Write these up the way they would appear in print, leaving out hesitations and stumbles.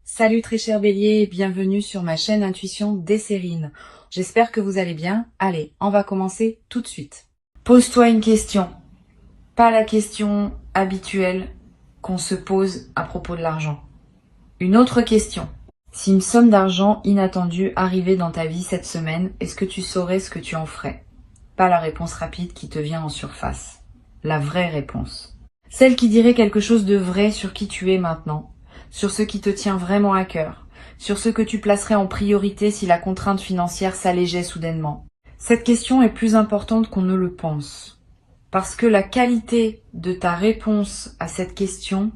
Salut très cher Bélier et bienvenue sur ma chaîne Intuition Desserine. J'espère que vous allez bien. Allez, on va commencer tout de suite. Pose-toi une question, pas la question habituelle qu'on se pose à propos de l'argent. Une autre question. Si une somme d'argent inattendue arrivait dans ta vie cette semaine, est-ce que tu saurais ce que tu en ferais? Pas la réponse rapide qui te vient en surface. La vraie réponse. Celle qui dirait quelque chose de vrai sur qui tu es maintenant, sur ce qui te tient vraiment à cœur, sur ce que tu placerais en priorité si la contrainte financière s'allégeait soudainement. Cette question est plus importante qu'on ne le pense, parce que la qualité de ta réponse à cette question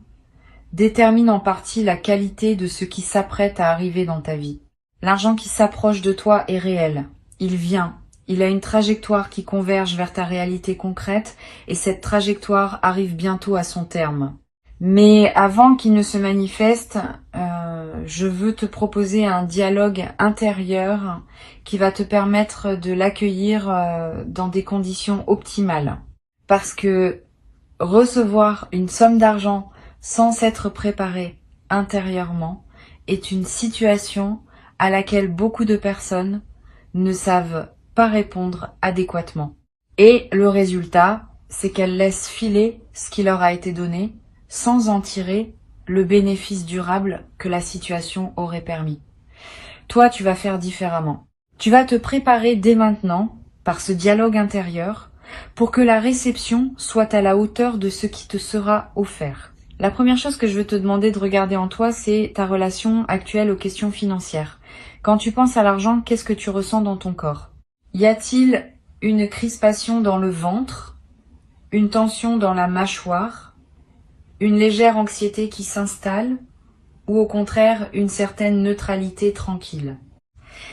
détermine en partie la qualité de ce qui s'apprête à arriver dans ta vie. L'argent qui s'approche de toi est réel, il vient. Il a une trajectoire qui converge vers ta réalité concrète et cette trajectoire arrive bientôt à son terme. Mais avant qu'il ne se manifeste, je veux te proposer un dialogue intérieur qui va te permettre de l'accueillir dans des conditions optimales. Parce que recevoir une somme d'argent sans s'être préparé intérieurement est une situation à laquelle beaucoup de personnes ne savent pas répondre adéquatement. Et le résultat, c'est qu'elles laissent filer ce qui leur a été donné sans en tirer le bénéfice durable que la situation aurait permis. Toi, tu vas faire différemment. Tu vas te préparer dès maintenant, par ce dialogue intérieur, pour que la réception soit à la hauteur de ce qui te sera offert. La première chose que je veux te demander de regarder en toi, c'est ta relation actuelle aux questions financières. Quand tu penses à l'argent, qu'est-ce que tu ressens dans ton corps? Y a-t-il une crispation dans le ventre, une tension dans la mâchoire, une légère anxiété qui s'installe, ou au contraire une certaine neutralité tranquille?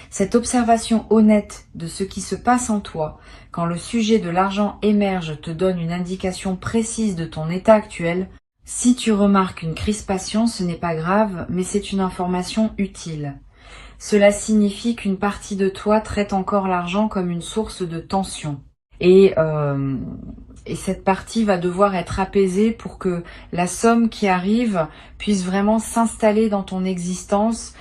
Cette observation honnête de ce qui se passe en toi quand le sujet de l'argent émerge te donne une indication précise de ton état actuel. Si tu remarques une crispation, ce n'est pas grave, mais c'est une information utile. Cela signifie qu'une partie de toi traite encore l'argent comme une source de tension. Et cette partie va devoir être apaisée pour que la somme qui arrive puisse vraiment s'installer dans ton existence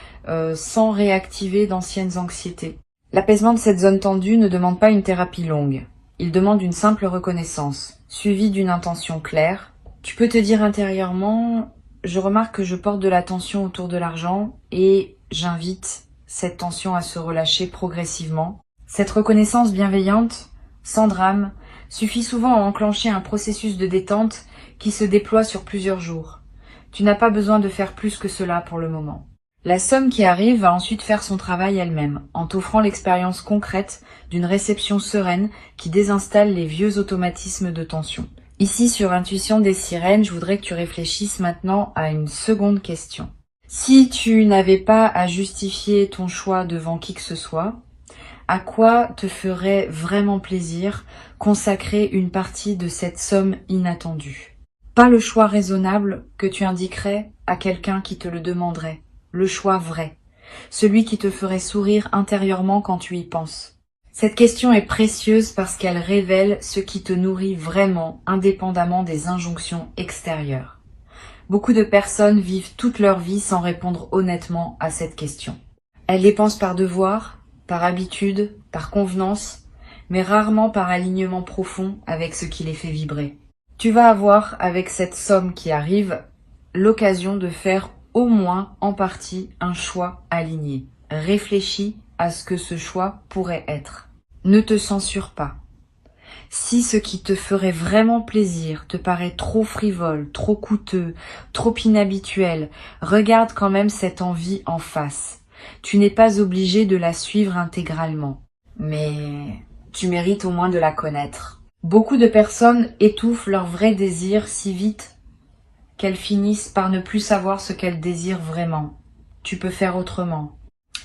sans réactiver d'anciennes anxiétés. L'apaisement de cette zone tendue ne demande pas une thérapie longue. Il demande une simple reconnaissance, suivie d'une intention claire. Tu peux te dire intérieurement, je remarque que je porte de la tension autour de l'argent et j'invite cette tension à se relâcher progressivement. Cette reconnaissance bienveillante, sans drame, suffit souvent à enclencher un processus de détente qui se déploie sur plusieurs jours. Tu n'as pas besoin de faire plus que cela pour le moment. La somme qui arrive va ensuite faire son travail elle-même, en t'offrant l'expérience concrète d'une réception sereine qui désinstalle les vieux automatismes de tension. Ici, sur Intuition des Sirènes, je voudrais que tu réfléchisses maintenant à une seconde question. Si tu n'avais pas à justifier ton choix devant qui que ce soit, à quoi te ferait vraiment plaisir consacrer une partie de cette somme inattendue? Pas le choix raisonnable que tu indiquerais à quelqu'un qui te le demanderait, le choix vrai, celui qui te ferait sourire intérieurement quand tu y penses. Cette question est précieuse parce qu'elle révèle ce qui te nourrit vraiment, indépendamment des injonctions extérieures. Beaucoup de personnes vivent toute leur vie sans répondre honnêtement à cette question. Elles les pensent par devoir, par habitude, par convenance, mais rarement par alignement profond avec ce qui les fait vibrer. Tu vas avoir, avec cette somme qui arrive, l'occasion de faire au moins en partie un choix aligné. Réfléchis à ce que ce choix pourrait être. Ne te censure pas. Si ce qui te ferait vraiment plaisir te paraît trop frivole, trop coûteux, trop inhabituel, regarde quand même cette envie en face. Tu n'es pas obligé de la suivre intégralement, mais tu mérites au moins de la connaître. Beaucoup de personnes étouffent leur vrai désir si vite qu'elles finissent par ne plus savoir ce qu'elles désirent vraiment. Tu peux faire autrement.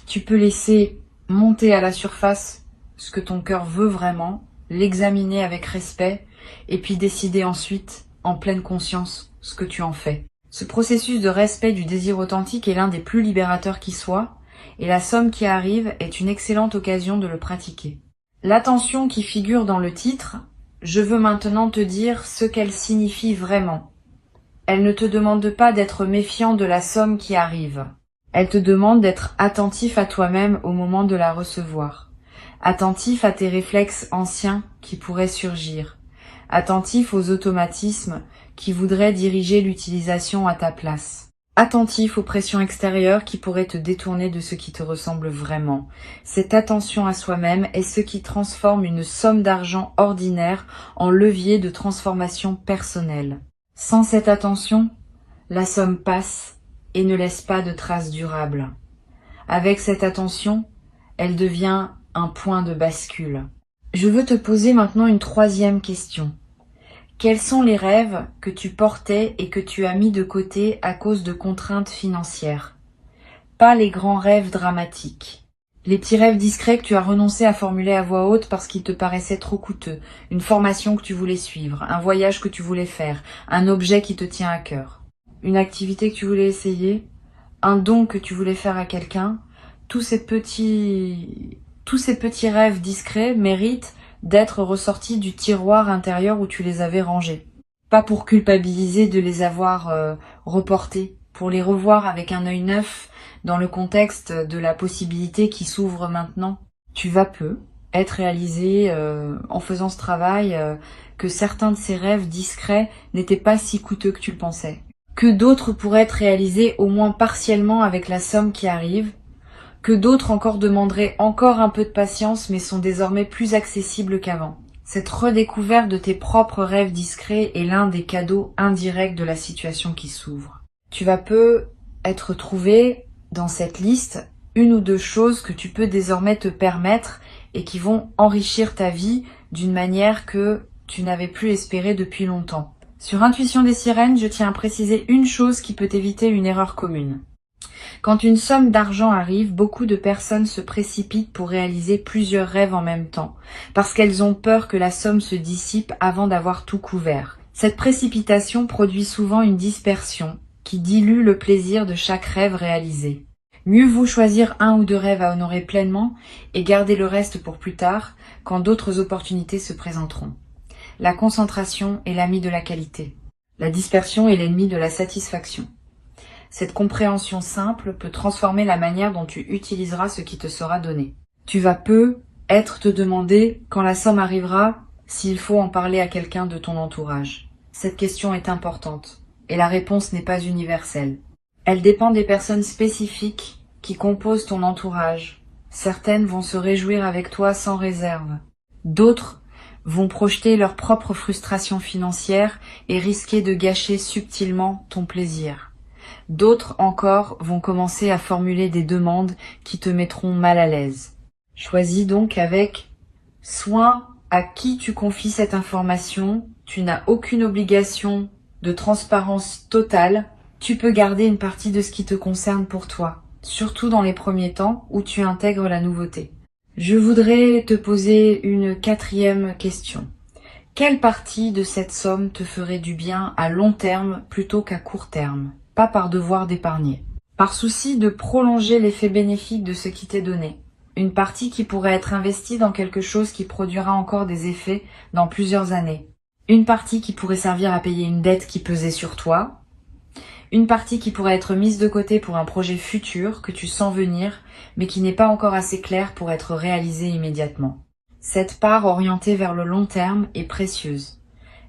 Tu peux laisser monter à la surface ce que ton cœur veut vraiment, l'examiner avec respect et puis décider ensuite, en pleine conscience, ce que tu en fais. Ce processus de respect du désir authentique est l'un des plus libérateurs qui soit, et la somme qui arrive est une excellente occasion de le pratiquer. L'attention qui figure dans le titre, je veux maintenant te dire ce qu'elle signifie vraiment. Elle ne te demande pas d'être méfiant de la somme qui arrive. Elle te demande d'être attentif à toi-même au moment de la recevoir. Attentif à tes réflexes anciens qui pourraient surgir. Attentif aux automatismes qui voudraient diriger l'utilisation à ta place. Attentif aux pressions extérieures qui pourraient te détourner de ce qui te ressemble vraiment. Cette attention à soi-même est ce qui transforme une somme d'argent ordinaire en levier de transformation personnelle. Sans cette attention, la somme passe et ne laisse pas de traces durables. Avec cette attention, elle devient un point de bascule. Je veux te poser maintenant une troisième question. Quels sont les rêves que tu portais et que tu as mis de côté à cause de contraintes financières? Pas les grands rêves dramatiques. Les petits rêves discrets que tu as renoncé à formuler à voix haute parce qu'ils te paraissaient trop coûteux, une formation que tu voulais suivre, un voyage que tu voulais faire, un objet qui te tient à cœur, une activité que tu voulais essayer, un don que tu voulais faire à quelqu'un. Tous ces petits rêves discrets méritent d'être ressortis du tiroir intérieur où tu les avais rangés. Pas pour culpabiliser de les avoir reportés, pour les revoir avec un œil neuf dans le contexte de la possibilité qui s'ouvre maintenant. Tu vas peu être réalisé en faisant ce travail que certains de ces rêves discrets n'étaient pas si coûteux que tu le pensais. Que d'autres pourraient être réalisés au moins partiellement avec la somme qui arrive, que d'autres encore demanderaient encore un peu de patience mais sont désormais plus accessibles qu'avant. Cette redécouverte de tes propres rêves discrets est l'un des cadeaux indirects de la situation qui s'ouvre. Tu vas peu être trouvé dans cette liste une ou deux choses que tu peux désormais te permettre et qui vont enrichir ta vie d'une manière que tu n'avais plus espéré depuis longtemps. Sur Intuition des Sirènes, je tiens à préciser une chose qui peut éviter une erreur commune. Quand une somme d'argent arrive, beaucoup de personnes se précipitent pour réaliser plusieurs rêves en même temps, parce qu'elles ont peur que la somme se dissipe avant d'avoir tout couvert. Cette précipitation produit souvent une dispersion qui dilue le plaisir de chaque rêve réalisé. Mieux vaut choisir un ou deux rêves à honorer pleinement et garder le reste pour plus tard, quand d'autres opportunités se présenteront. La concentration est l'ami de la qualité. La dispersion est l'ennemi de la satisfaction. Cette compréhension simple peut transformer la manière dont tu utiliseras ce qui te sera donné. Tu vas peu être te demander, quand la somme arrivera, s'il faut en parler à quelqu'un de ton entourage. Cette question est importante, et la réponse n'est pas universelle. Elle dépend des personnes spécifiques qui composent ton entourage. Certaines vont se réjouir avec toi sans réserve. D'autres vont projeter leur propre frustration financière et risquer de gâcher subtilement ton plaisir. D'autres encore vont commencer à formuler des demandes qui te mettront mal à l'aise. Choisis donc avec soin à qui tu confies cette information. Tu n'as aucune obligation de transparence totale. Tu peux garder une partie de ce qui te concerne pour toi, surtout dans les premiers temps où tu intègres la nouveauté. Je voudrais te poser une quatrième question. Quelle partie de cette somme te ferait du bien à long terme plutôt qu'à court terme? Pas par devoir d'épargner. Par souci de prolonger l'effet bénéfique de ce qui t'est donné. Une partie qui pourrait être investie dans quelque chose qui produira encore des effets dans plusieurs années. Une partie qui pourrait servir à payer une dette qui pesait sur toi. Une partie qui pourrait être mise de côté pour un projet futur que tu sens venir, mais qui n'est pas encore assez clair pour être réalisé immédiatement. Cette part orientée vers le long terme est précieuse.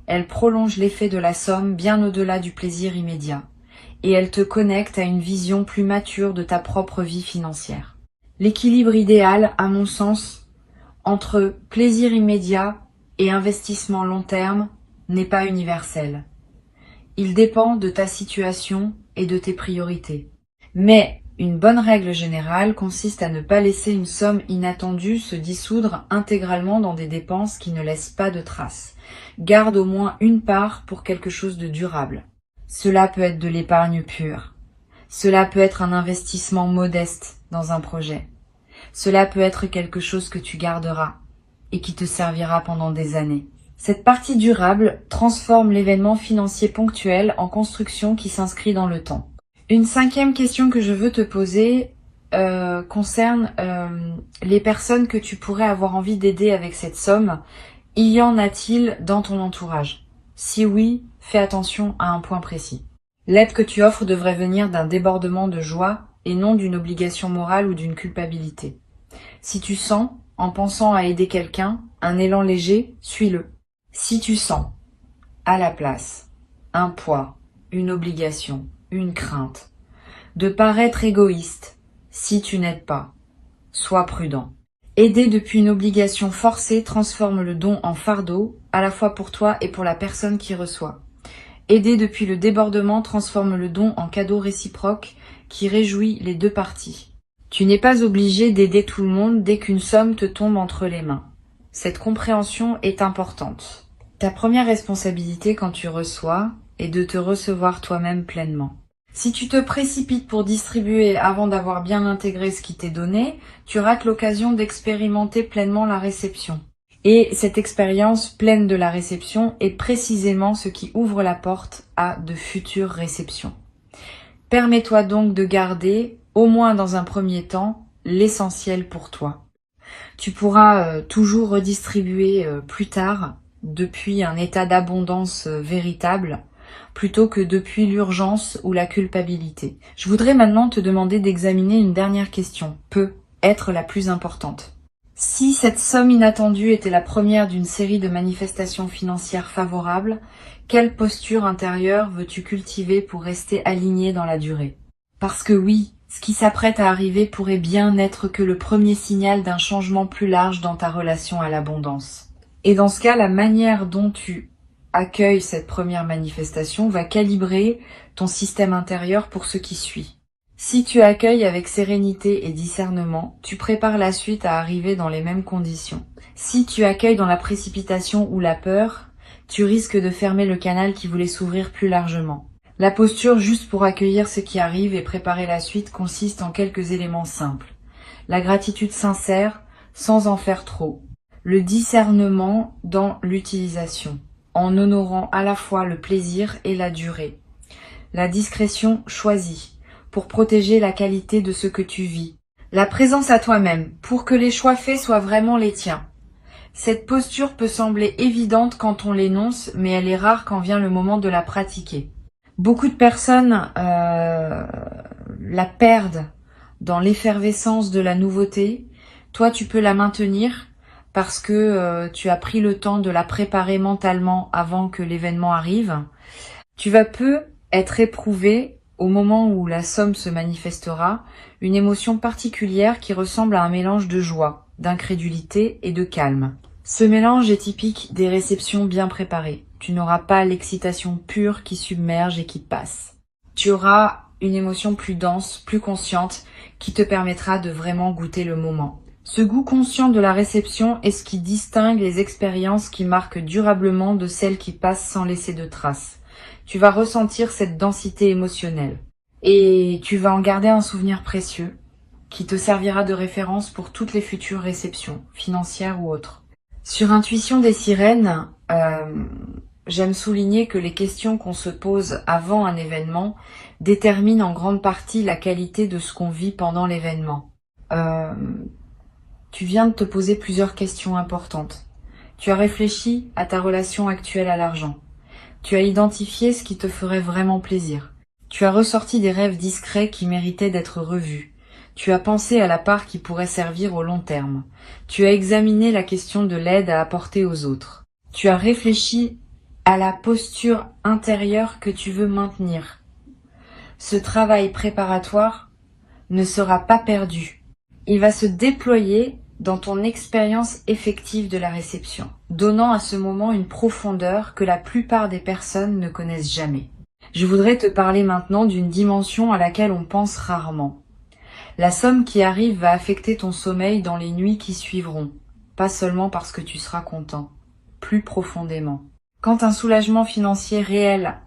Elle prolonge l'effet de la somme bien au-delà du plaisir immédiat. Et elle te connecte à une vision plus mature de ta propre vie financière. L'équilibre idéal, à mon sens, entre plaisir immédiat et investissement long terme n'est pas universel. Il dépend de ta situation et de tes priorités. Mais une bonne règle générale consiste à ne pas laisser une somme inattendue se dissoudre intégralement dans des dépenses qui ne laissent pas de traces. Garde au moins une part pour quelque chose de durable. Cela peut être de l'épargne pure. Cela peut être un investissement modeste dans un projet. Cela peut être quelque chose que tu garderas et qui te servira pendant des années. Cette partie durable transforme l'événement financier ponctuel en construction qui s'inscrit dans le temps. Une cinquième question que je veux te poser concerne les personnes que tu pourrais avoir envie d'aider avec cette somme. Y en a-t-il dans ton entourage? Si oui, fais attention à un point précis. L'aide que tu offres devrait venir d'un débordement de joie et non d'une obligation morale ou d'une culpabilité. Si tu sens, en pensant à aider quelqu'un, un élan léger, suis-le. Si tu sens, à la place, un poids, une obligation, une crainte, de paraître égoïste, si tu n'aides pas, sois prudent. Aider depuis une obligation forcée transforme le don en fardeau, à la fois pour toi et pour la personne qui reçoit. Aider depuis le débordement transforme le don en cadeau réciproque qui réjouit les deux parties. Tu n'es pas obligé d'aider tout le monde dès qu'une somme te tombe entre les mains. Cette compréhension est importante. Ta première responsabilité quand tu reçois est de te recevoir toi-même pleinement. Si tu te précipites pour distribuer avant d'avoir bien intégré ce qui t'est donné, tu rates l'occasion d'expérimenter pleinement la réception. Et cette expérience pleine de la réception est précisément ce qui ouvre la porte à de futures réceptions. Permets-toi donc de garder, au moins dans un premier temps, l'essentiel pour toi. Tu pourras toujours redistribuer plus tard depuis un état d'abondance véritable, plutôt que depuis l'urgence ou la culpabilité. Je voudrais maintenant te demander d'examiner une dernière question, peut être la plus importante. Si cette somme inattendue était la première d'une série de manifestations financières favorables, quelle posture intérieure veux-tu cultiver pour rester aligné dans la durée? Parce que oui, ce qui s'apprête à arriver pourrait bien n'être que le premier signal d'un changement plus large dans ta relation à l'abondance. Et dans ce cas, la manière dont tu accueilles cette première manifestation va calibrer ton système intérieur pour ce qui suit. Si tu accueilles avec sérénité et discernement, tu prépares la suite à arriver dans les mêmes conditions. Si tu accueilles dans la précipitation ou la peur, tu risques de fermer le canal qui voulait s'ouvrir plus largement. La posture juste pour accueillir ce qui arrive et préparer la suite consiste en quelques éléments simples. La gratitude sincère, sans en faire trop. Le discernement dans l'utilisation, en honorant à la fois le plaisir et la durée. La discrétion choisie, pour protéger la qualité de ce que tu vis. La présence à toi-même, pour que les choix faits soient vraiment les tiens. Cette posture peut sembler évidente quand on l'énonce, mais elle est rare quand vient le moment de la pratiquer. Beaucoup de personnes la perdent dans l'effervescence de la nouveauté. Toi, tu peux la maintenir parce que tu as pris le temps de la préparer mentalement avant que l'événement arrive. Tu vas peu être éprouvé au moment où la somme se manifestera, une émotion particulière qui ressemble à un mélange de joie, d'incrédulité et de calme. Ce mélange est typique des réceptions bien préparées. Tu n'auras pas l'excitation pure qui submerge et qui passe. Tu auras une émotion plus dense, plus consciente, qui te permettra de vraiment goûter le moment. Ce goût conscient de la réception est ce qui distingue les expériences qui marquent durablement de celles qui passent sans laisser de traces. Tu vas ressentir cette densité émotionnelle et tu vas en garder un souvenir précieux qui te servira de référence pour toutes les futures réceptions, financières ou autres. Sur Intuition des sirènes, j'aime souligner que les questions qu'on se pose avant un événement déterminent en grande partie la qualité de ce qu'on vit pendant l'événement. Tu viens de te poser plusieurs questions importantes. Tu as réfléchi à ta relation actuelle à l'argent. Tu as identifié ce qui te ferait vraiment plaisir. Tu as ressorti des rêves discrets qui méritaient d'être revus. Tu as pensé à la part qui pourrait servir au long terme. Tu as examiné la question de l'aide à apporter aux autres. Tu as réfléchi à la posture intérieure que tu veux maintenir. Ce travail préparatoire ne sera pas perdu. Il va se déployer dans ton expérience effective de la réception, donnant à ce moment une profondeur que la plupart des personnes ne connaissent jamais. Je voudrais te parler maintenant d'une dimension à laquelle on pense rarement. La somme qui arrive va affecter ton sommeil dans les nuits qui suivront, pas seulement parce que tu seras content, plus profondément. Quand un soulagement financier réel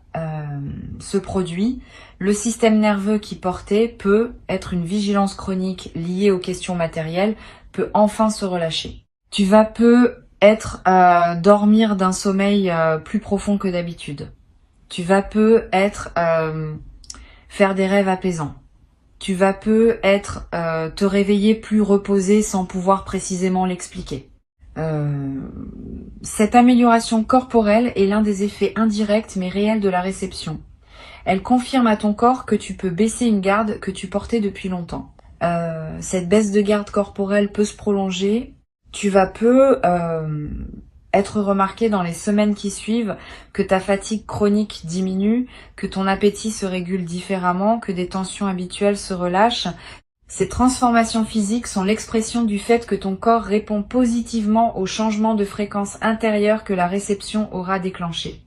se produit, le système nerveux qui portait peut être une vigilance chronique liée aux questions matérielles, peut enfin se relâcher. Tu vas peut-être dormir d'un sommeil plus profond que d'habitude. Tu vas peut-être faire des rêves apaisants. Tu vas peut-être te réveiller plus reposé sans pouvoir précisément l'expliquer. Cette amélioration corporelle est l'un des effets indirects mais réels de la réception. Elle confirme à ton corps que tu peux baisser une garde que tu portais depuis longtemps. Cette baisse de garde corporelle peut se prolonger. Tu vas peu être remarqué dans les semaines qui suivent que ta fatigue chronique diminue, que ton appétit se régule différemment, que des tensions habituelles se relâchent. Ces transformations physiques sont l'expression du fait que ton corps répond positivement aux changements de fréquence intérieure que la réception aura déclenchés.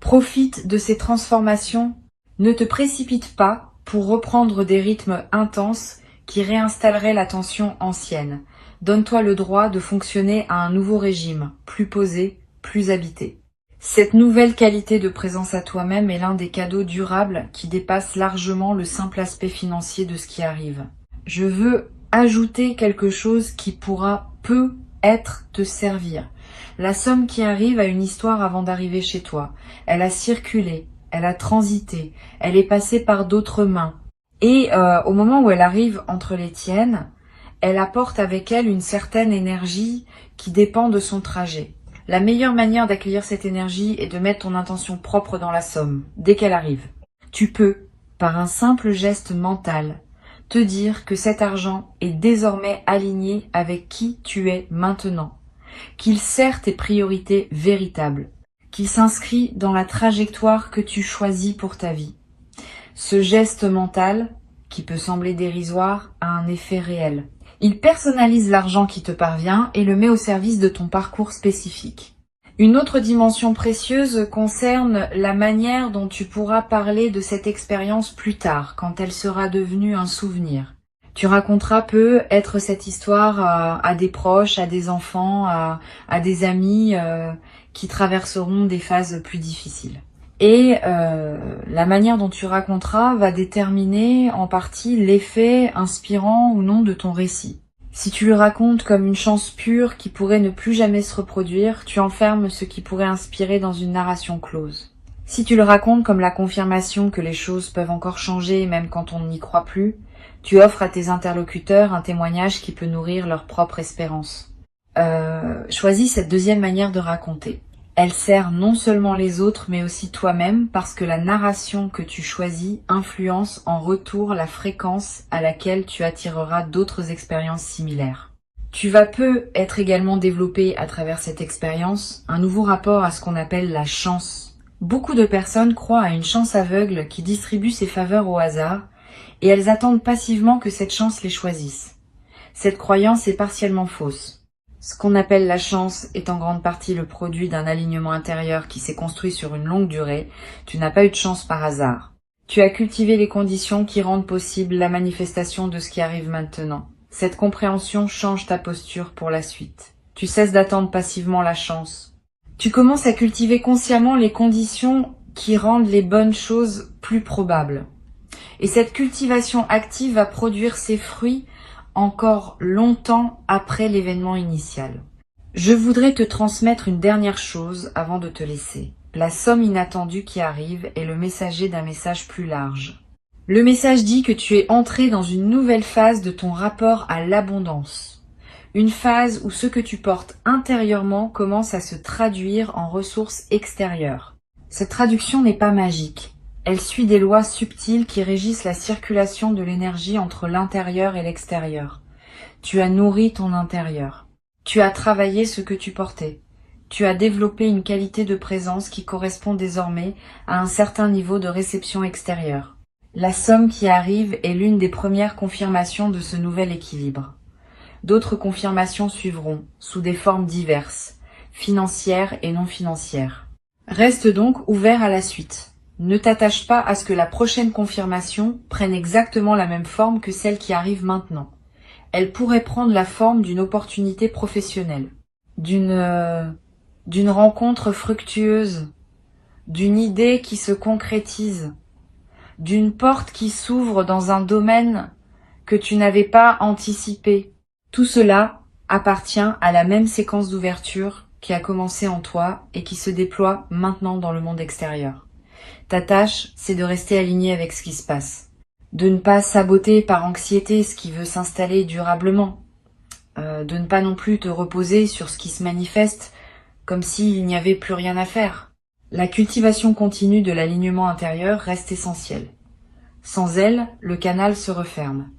Profite de ces transformations, ne te précipite pas pour reprendre des rythmes intenses qui réinstalleraient la tension ancienne. Donne-toi le droit de fonctionner à un nouveau régime, plus posé, plus habité. Cette nouvelle qualité de présence à toi-même est l'un des cadeaux durables qui dépasse largement le simple aspect financier de ce qui arrive. Je veux ajouter quelque chose qui pourra peut-être te servir. La somme qui arrive a une histoire avant d'arriver chez toi. Elle a circulé, elle a transité, elle est passée par d'autres mains. Et au moment où elle arrive entre les tiennes, elle apporte avec elle une certaine énergie qui dépend de son trajet. La meilleure manière d'accueillir cette énergie est de mettre ton intention propre dans la somme, dès qu'elle arrive. Tu peux, par un simple geste mental, te dire que cet argent est désormais aligné avec qui tu es maintenant, qu'il sert tes priorités véritables, qu'il s'inscrit dans la trajectoire que tu choisis pour ta vie. Ce geste mental, qui peut sembler dérisoire, a un effet réel. Il personnalise l'argent qui te parvient et le met au service de ton parcours spécifique. Une autre dimension précieuse concerne la manière dont tu pourras parler de cette expérience plus tard, quand elle sera devenue un souvenir. Tu raconteras peut-être cette histoire à des proches, à des enfants, à des amis qui traverseront des phases plus difficiles. Et la manière dont tu raconteras va déterminer en partie l'effet inspirant ou non de ton récit. Si tu le racontes comme une chance pure qui pourrait ne plus jamais se reproduire, tu enfermes ce qui pourrait inspirer dans une narration close. Si tu le racontes comme la confirmation que les choses peuvent encore changer même quand on n'y croit plus, tu offres à tes interlocuteurs un témoignage qui peut nourrir leur propre espérance. Choisis cette deuxième manière de raconter. Elle sert non seulement les autres, mais aussi toi-même, parce que la narration que tu choisis influence en retour la fréquence à laquelle tu attireras d'autres expériences similaires. Tu vas être également développé à travers cette expérience un nouveau rapport à ce qu'on appelle la chance. Beaucoup de personnes croient à une chance aveugle qui distribue ses faveurs au hasard, et elles attendent passivement que cette chance les choisisse. Cette croyance est partiellement fausse. Ce qu'on appelle la chance est en grande partie le produit d'un alignement intérieur qui s'est construit sur une longue durée. Tu n'as pas eu de chance par hasard. Tu as cultivé les conditions qui rendent possible la manifestation de ce qui arrive maintenant. Cette compréhension change ta posture pour la suite. Tu cesses d'attendre passivement la chance. Tu commences à cultiver consciemment les conditions qui rendent les bonnes choses plus probables. Et cette cultivation active va produire ses fruits encore longtemps après l'événement initial. Je voudrais te transmettre une dernière chose avant de te laisser. La somme inattendue qui arrive est le messager d'un message plus large. Le message dit que tu es entré dans une nouvelle phase de ton rapport à l'abondance. Une phase où ce que tu portes intérieurement commence à se traduire en ressources extérieures. Cette traduction n'est pas magique. Elle suit des lois subtiles qui régissent la circulation de l'énergie entre l'intérieur et l'extérieur. Tu as nourri ton intérieur. Tu as travaillé ce que tu portais. Tu as développé une qualité de présence qui correspond désormais à un certain niveau de réception extérieure. La somme qui arrive est l'une des premières confirmations de ce nouvel équilibre. D'autres confirmations suivront, sous des formes diverses, financières et non financières. Reste donc ouvert à la suite. Ne t'attache pas à ce que la prochaine confirmation prenne exactement la même forme que celle qui arrive maintenant. Elle pourrait prendre la forme d'une opportunité professionnelle, d'une rencontre fructueuse, d'une idée qui se concrétise, d'une porte qui s'ouvre dans un domaine que tu n'avais pas anticipé. Tout cela appartient à la même séquence d'ouverture qui a commencé en toi et qui se déploie maintenant dans le monde extérieur. Ta tâche, c'est de rester aligné avec ce qui se passe. De ne pas saboter par anxiété ce qui veut s'installer durablement. De ne pas non plus te reposer sur ce qui se manifeste comme s'il n'y avait plus rien à faire. La cultivation continue de l'alignement intérieur reste essentielle. Sans elle, le canal se referme.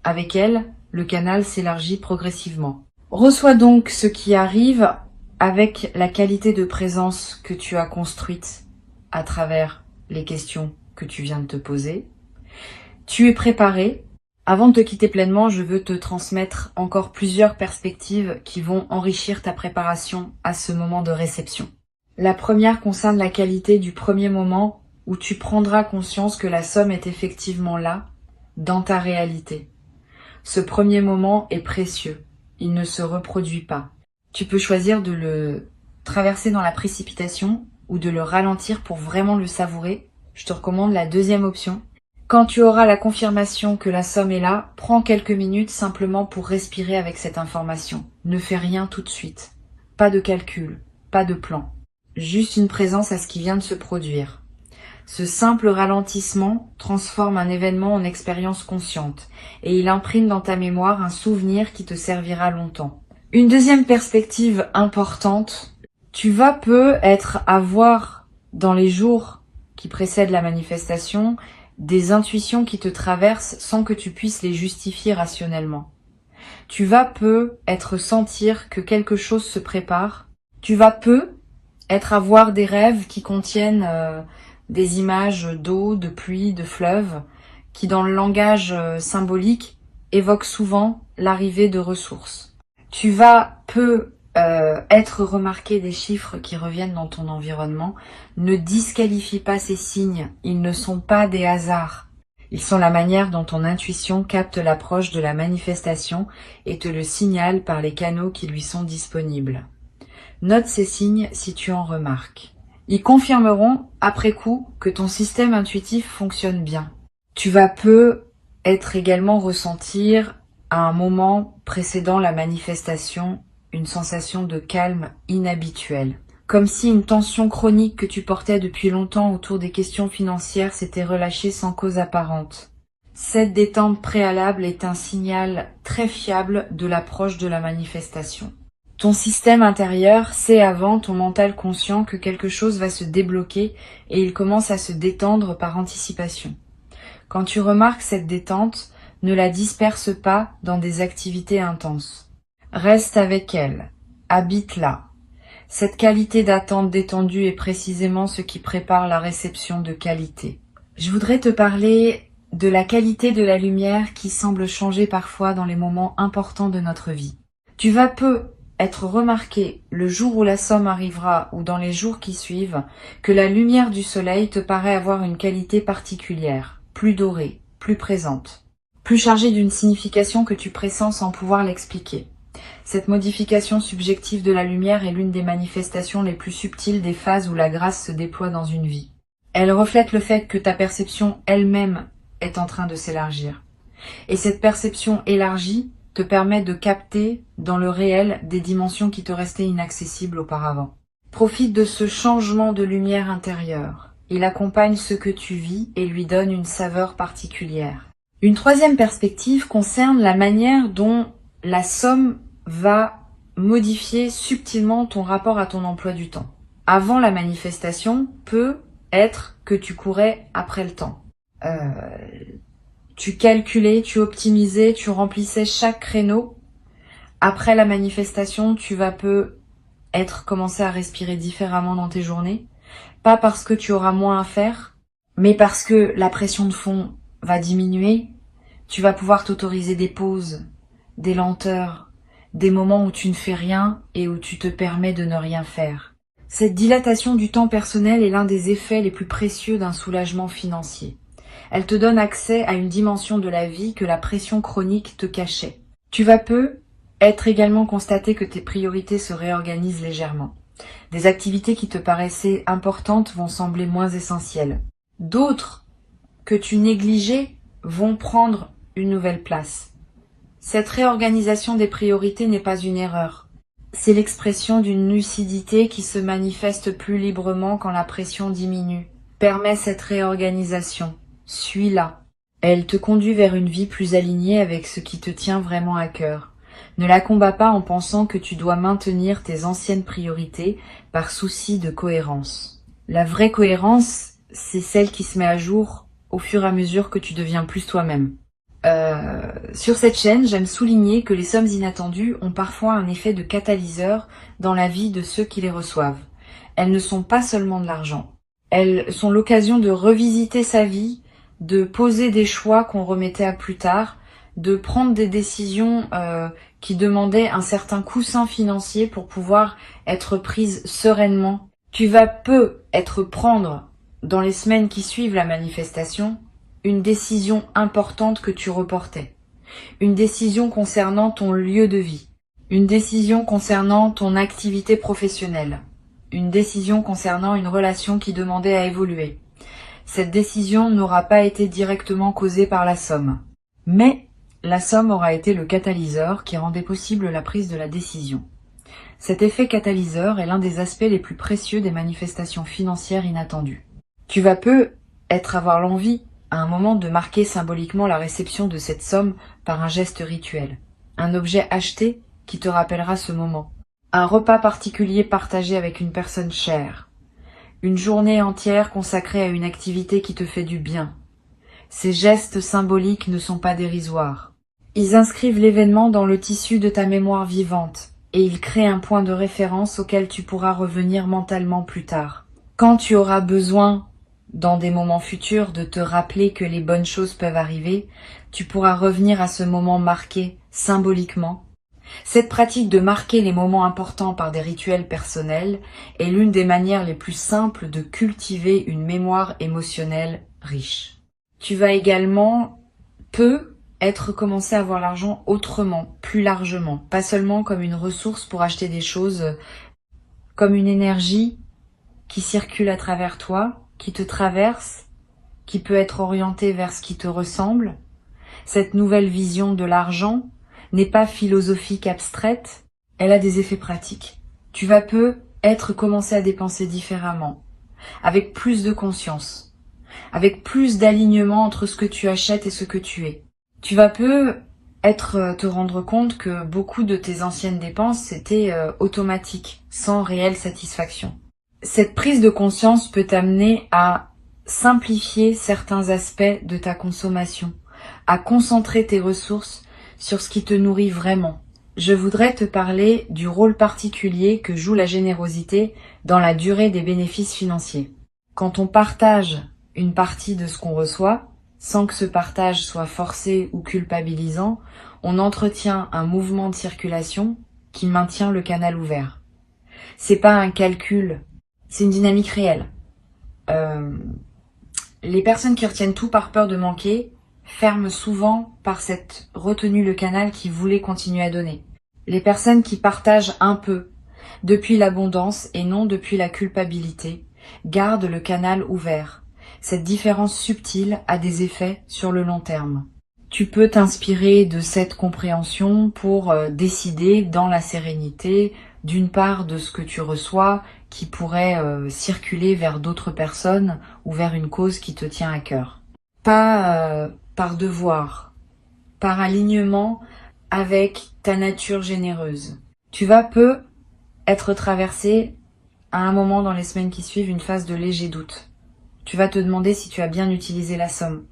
Avec elle, le canal s'élargit progressivement. Reçois donc ce qui arrive avec la qualité de présence que tu as construite à travers les questions que tu viens de te poser. Tu es préparé. Avant de te quitter pleinement, je veux te transmettre encore plusieurs perspectives qui vont enrichir ta préparation à ce moment de réception. La première concerne la qualité du premier moment où tu prendras conscience que la somme est effectivement là, dans ta réalité. Ce premier moment est précieux, il ne se reproduit pas. Tu peux choisir de le traverser dans la précipitation ou de le ralentir pour vraiment le savourer. Je te recommande la deuxième option. Quand tu auras la confirmation que la somme est là, prends quelques minutes simplement pour respirer avec cette information. Ne fais rien tout de suite. Pas de calcul, pas de plan. Juste une présence à ce qui vient de se produire. Ce simple ralentissement transforme un événement en expérience consciente et il imprime dans ta mémoire un souvenir qui te servira longtemps. Une deuxième perspective importante, tu vas peut-être avoir dans les jours qui précèdent la manifestation des intuitions qui te traversent sans que tu puisses les justifier rationnellement. Tu vas peut-être sentir que quelque chose se prépare. Tu vas peut-être avoir des rêves qui contiennent des images d'eau, de pluie, de fleuves, qui dans le langage symbolique évoquent souvent l'arrivée de ressources. Tu vas être remarqué des chiffres qui reviennent dans ton environnement. Ne disqualifie pas ces signes, ils ne sont pas des hasards. Ils sont la manière dont ton intuition capte l'approche de la manifestation et te le signale par les canaux qui lui sont disponibles. Note ces signes si tu en remarques. Ils confirmeront après coup que ton système intuitif fonctionne bien. Tu vas peut-être également ressentir à un moment précédant la manifestation une sensation de calme inhabituelle. Comme si une tension chronique que tu portais depuis longtemps autour des questions financières s'était relâchée sans cause apparente. Cette détente préalable est un signal très fiable de l'approche de la manifestation. Ton système intérieur sait avant ton mental conscient que quelque chose va se débloquer et il commence à se détendre par anticipation. Quand tu remarques cette détente, ne la disperse pas dans des activités intenses. Reste avec elle, habite-la. Cette qualité d'attente détendue est précisément ce qui prépare la réception de qualité. Je voudrais te parler de la qualité de la lumière qui semble changer parfois dans les moments importants de notre vie. Tu vas être remarqué le jour où la somme arrivera ou dans les jours qui suivent que la lumière du soleil te paraît avoir une qualité particulière, plus dorée, plus présente, plus chargée d'une signification que tu pressens sans pouvoir l'expliquer. Cette modification subjective de la lumière est l'une des manifestations les plus subtiles des phases où la grâce se déploie dans une vie. Elle reflète le fait que ta perception elle-même est en train de s'élargir. Et cette perception élargie te permet de capter dans le réel des dimensions qui te restaient inaccessibles auparavant. Profite de ce changement de lumière intérieure. Il accompagne ce que tu vis et lui donne une saveur particulière. Une troisième perspective concerne la manière dont la somme va modifier subtilement ton rapport à ton emploi du temps. Avant la manifestation, peut être que tu courais après le temps. Tu calculais, tu optimisais, tu remplissais chaque créneau. Après la manifestation, tu vas peut-être commencer à respirer différemment dans tes journées. Pas parce que tu auras moins à faire, mais parce que la pression de fond va diminuer. Tu vas pouvoir t'autoriser des pauses, des lenteurs, des moments où tu ne fais rien et où tu te permets de ne rien faire. Cette dilatation du temps personnel est l'un des effets les plus précieux d'un soulagement financier. Elle te donne accès à une dimension de la vie que la pression chronique te cachait. Tu vas être également constaté que tes priorités se réorganisent légèrement. Des activités qui te paraissaient importantes vont sembler moins essentielles. D'autres que tu négligeais vont prendre une nouvelle place. Cette réorganisation des priorités n'est pas une erreur. C'est l'expression d'une lucidité qui se manifeste plus librement quand la pression diminue. Permets cette réorganisation. Suis-la. Elle te conduit vers une vie plus alignée avec ce qui te tient vraiment à cœur. Ne la combats pas en pensant que tu dois maintenir tes anciennes priorités par souci de cohérence. La vraie cohérence, c'est celle qui se met à jour au fur et à mesure que tu deviens plus toi-même. Sur cette chaîne, j'aime souligner que les sommes inattendues ont parfois un effet de catalyseur dans la vie de ceux qui les reçoivent. Elles ne sont pas seulement de l'argent. Elles sont l'occasion de revisiter sa vie, de poser des choix qu'on remettait à plus tard, de prendre des décisions qui demandaient un certain coussin financier pour pouvoir être prises sereinement. Tu vas peut-être prendre, dans les semaines qui suivent la manifestation, une décision importante que tu reportais. Une décision concernant ton lieu de vie. Une décision concernant ton activité professionnelle. Une décision concernant une relation qui demandait à évoluer. Cette décision n'aura pas été directement causée par la somme. Mais la somme aura été le catalyseur qui rendait possible la prise de la décision. Cet effet catalyseur est l'un des aspects les plus précieux des manifestations financières inattendues. Tu vas peut-être avoir l'envie, à un moment, de marquer symboliquement la réception de cette somme par un geste rituel. Un objet acheté qui te rappellera ce moment. Un repas particulier partagé avec une personne chère. Une journée entière consacrée à une activité qui te fait du bien. Ces gestes symboliques ne sont pas dérisoires. Ils inscrivent l'événement dans le tissu de ta mémoire vivante et ils créent un point de référence auquel tu pourras revenir mentalement plus tard. Quand tu auras besoin, dans des moments futurs, de te rappeler que les bonnes choses peuvent arriver, tu pourras revenir à ce moment marqué symboliquement. Cette pratique de marquer les moments importants par des rituels personnels est l'une des manières les plus simples de cultiver une mémoire émotionnelle riche. Tu vas également être commencé à voir l'argent autrement, plus largement, pas seulement comme une ressource pour acheter des choses, comme une énergie qui circule à travers toi, qui te traverse, qui peut être orientée vers ce qui te ressemble. Cette nouvelle vision de l'argent n'est pas philosophique abstraite, elle a des effets pratiques. Tu vas être commencé à dépenser différemment, avec plus de conscience, avec plus d'alignement entre ce que tu achètes et ce que tu es. Tu vas te rendre compte que beaucoup de tes anciennes dépenses c'était automatique, sans réelle satisfaction. Cette prise de conscience peut t'amener à simplifier certains aspects de ta consommation, à concentrer tes ressources sur ce qui te nourrit vraiment. Je voudrais te parler du rôle particulier que joue la générosité dans la durée des bénéfices financiers. Quand on partage une partie de ce qu'on reçoit, sans que ce partage soit forcé ou culpabilisant, on entretient un mouvement de circulation qui maintient le canal ouvert. C'est pas un calcul, c'est une dynamique réelle. Les personnes qui retiennent tout par peur de manquer ferment souvent par cette retenue le canal qui voulait continuer à donner. Les personnes qui partagent un peu, depuis l'abondance et non depuis la culpabilité, gardent le canal ouvert. Cette différence subtile a des effets sur le long terme. Tu peux t'inspirer de cette compréhension pour décider dans la sérénité, d'une part de ce que tu reçois, qui pourrait circuler vers d'autres personnes ou vers une cause qui te tient à cœur. Pas par devoir, par alignement avec ta nature généreuse. Tu vas être traversé à un moment dans les semaines qui suivent une phase de léger doute. Tu vas te demander si tu as bien utilisé la somme,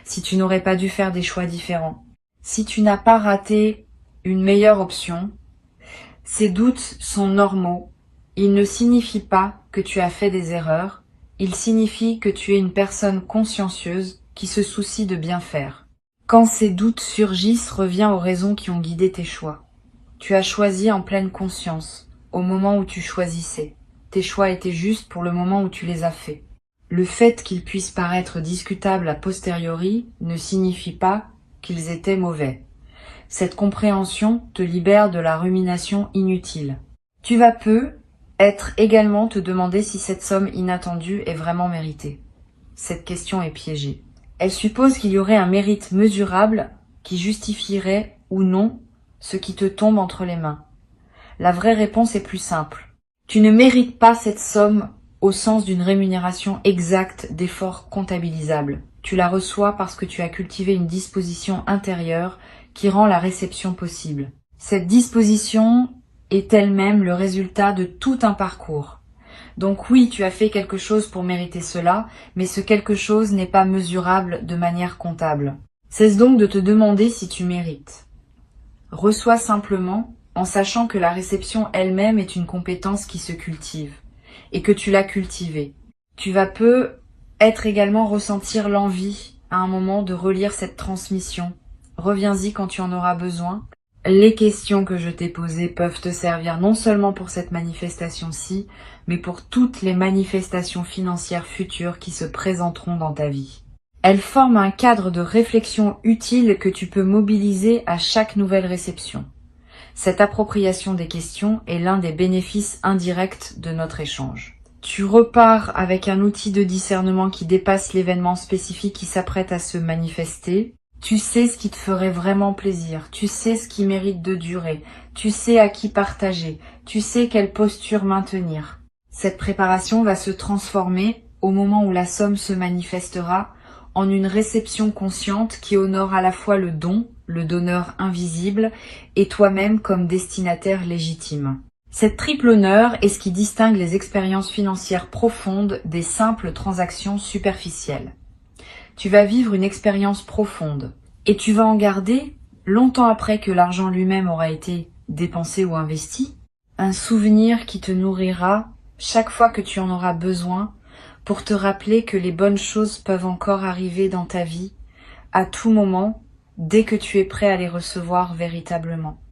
si tu n'aurais pas dû faire des choix différents, si tu n'as pas raté une meilleure option. Ces doutes sont normaux. Ils ne signifient pas que tu as fait des erreurs, ils signifient que tu es une personne consciencieuse qui se soucie de bien faire. Quand ces doutes surgissent, reviens aux raisons qui ont guidé tes choix. Tu as choisi en pleine conscience, au moment où tu choisissais. Tes choix étaient justes pour le moment où tu les as faits. Le fait qu'ils puissent paraître discutables a posteriori ne signifie pas qu'ils étaient mauvais. Cette compréhension te libère de la rumination inutile. Tu vas être également te demander si cette somme inattendue est vraiment méritée. Cette question est piégée. Elle suppose qu'il y aurait un mérite mesurable qui justifierait ou non ce qui te tombe entre les mains. La vraie réponse est plus simple. Tu ne mérites pas cette somme au sens d'une rémunération exacte d'efforts comptabilisables. Tu la reçois parce que tu as cultivé une disposition intérieure qui rend la réception possible. Cette disposition est elle-même le résultat de tout un parcours, Donc oui, tu as fait quelque chose pour mériter cela, mais ce quelque chose n'est pas mesurable de manière comptable. Cesse donc de te demander si tu mérites. Reçois simplement en sachant que la réception elle-même est une compétence qui se cultive et que tu l'as cultivée. Tu vas peut-être également ressentir l'envie à un moment de relire cette transmission. Reviens-y quand tu en auras besoin. Les questions que je t'ai posées peuvent te servir non seulement pour cette manifestation-ci, mais pour toutes les manifestations financières futures qui se présenteront dans ta vie. Elles forment un cadre de réflexion utile que tu peux mobiliser à chaque nouvelle réception. Cette appropriation des questions est l'un des bénéfices indirects de notre échange. Tu repars avec un outil de discernement qui dépasse l'événement spécifique qui s'apprête à se manifester. Tu sais ce qui te ferait vraiment plaisir, tu sais ce qui mérite de durer, tu sais à qui partager, tu sais quelle posture maintenir. Cette préparation va se transformer, au moment où la somme se manifestera, en une réception consciente qui honore à la fois le don, le donneur invisible, et toi-même comme destinataire légitime. Cette triple honneur est ce qui distingue les expériences financières profondes des simples transactions superficielles. Tu vas vivre une expérience profonde et tu vas en garder, longtemps après que l'argent lui-même aura été dépensé ou investi, un souvenir qui te nourrira chaque fois que tu en auras besoin pour te rappeler que les bonnes choses peuvent encore arriver dans ta vie à tout moment, dès que tu es prêt à les recevoir véritablement.